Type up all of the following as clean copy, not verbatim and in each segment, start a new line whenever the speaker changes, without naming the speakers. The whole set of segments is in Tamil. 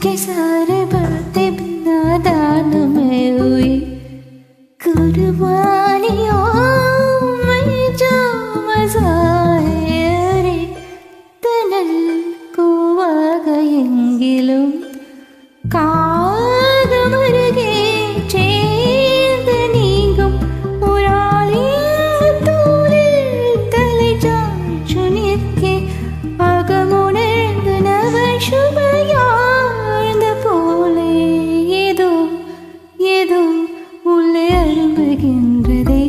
के सारे बातें बिना दान में हुई कुर्बानियों में जो मजा है रे तनल കൂവാകയെങ്കിലും കാതമരുകെ ചേർന്ന് നീങ്ങും ഒരാളിൽ തലചായ്ച്ചു നിൽക്കെ അകമുണർന്ന് നവശുഭയാർന്ന പോലെ ஏதோ ஏதோ உள்ளே அரும்புகின்றதே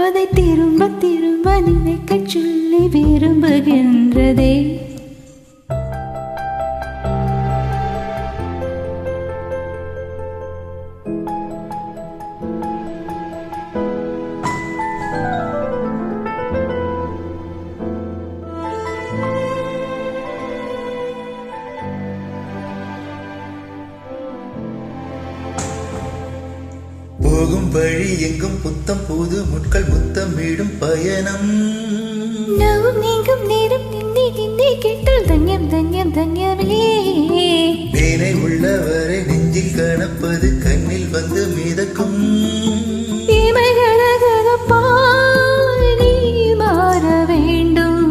அதை திரும்ப திரும்ப நினைக்கச் சொல்லி விரும்புகின்றதே
போகும் வழி எங்கும் புத்தம் புது முட்கள் முத்தமிடும் பயணம்
நாவும் நீங்கும் நேரம் நின்னே நின்னே கேட்டால் தன்யம் தன்யம் தன்யமே
தேனை உள்ளவரை நெஞ்சில் காணப்பது கண்ணில் வந்து மிதக்கும்
இமைகளகப்பால் நீ மாற வேண்டும்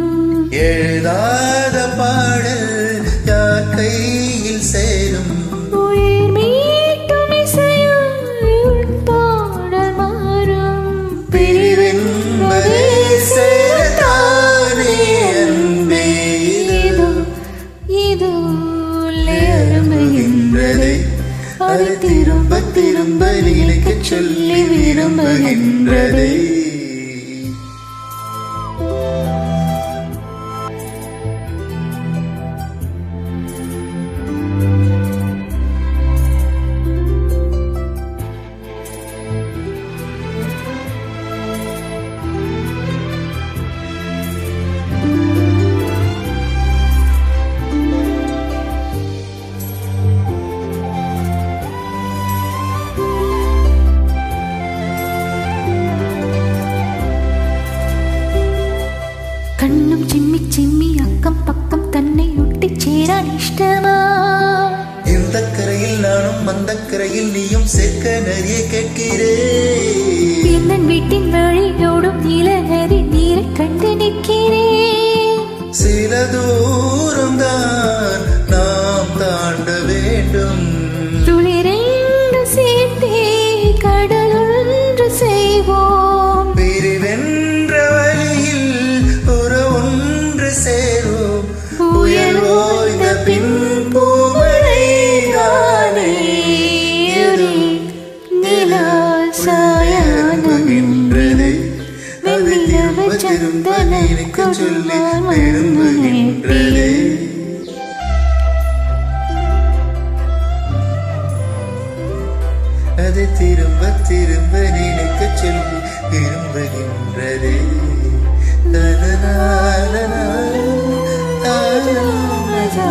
எழுதாத பாடல் யார் கையில் சேரும்
உயிர் மீட்டும் இசையால் பாடல் மாறும்
பிரிவென்பதே சேரத்தானே அன்பே
ஏதோ ஏதோ உள்ளே அரும்புகின்றதே
அது திரும்ப திரும்ப நினைக்கச் சொல்லி விரும்புகின்றதே
കണ്ണും ചിമ്മി ചിമ്മി അക്കം പക്കം തന്നെ ഒട്ടിച്ചേരാൻ ഇഷ്ടമാ
இந்த கரையில் நானும் அந்த கரையில் நீயும் சேர்க்க நிறைய கேட்கிறேன்
என்னன் வீட்டின் வழியோடும் நீலநதி நீரை கண்டு நிற்கிறேன்
சில தூரம் தான் நாம் தாண்ட வேண்டும்
துளிரெண்டு சேர்த்தே கடல் ஒன்று செய்வோம்
பிரிவென்ற வழியில் ஒரு ஒன்று சேரும் புயல் ஓய்ந்த பின் பூமழைதானே
நிலா
சாயானகின்றதே அது திரும்ப திரும்ப நினைக்கச் சொல்லி விரும்புகின்றதே அது திரும்ப திரும்ப நினைக்கச் சொல்லி விரும்புகின்றதே
மஜா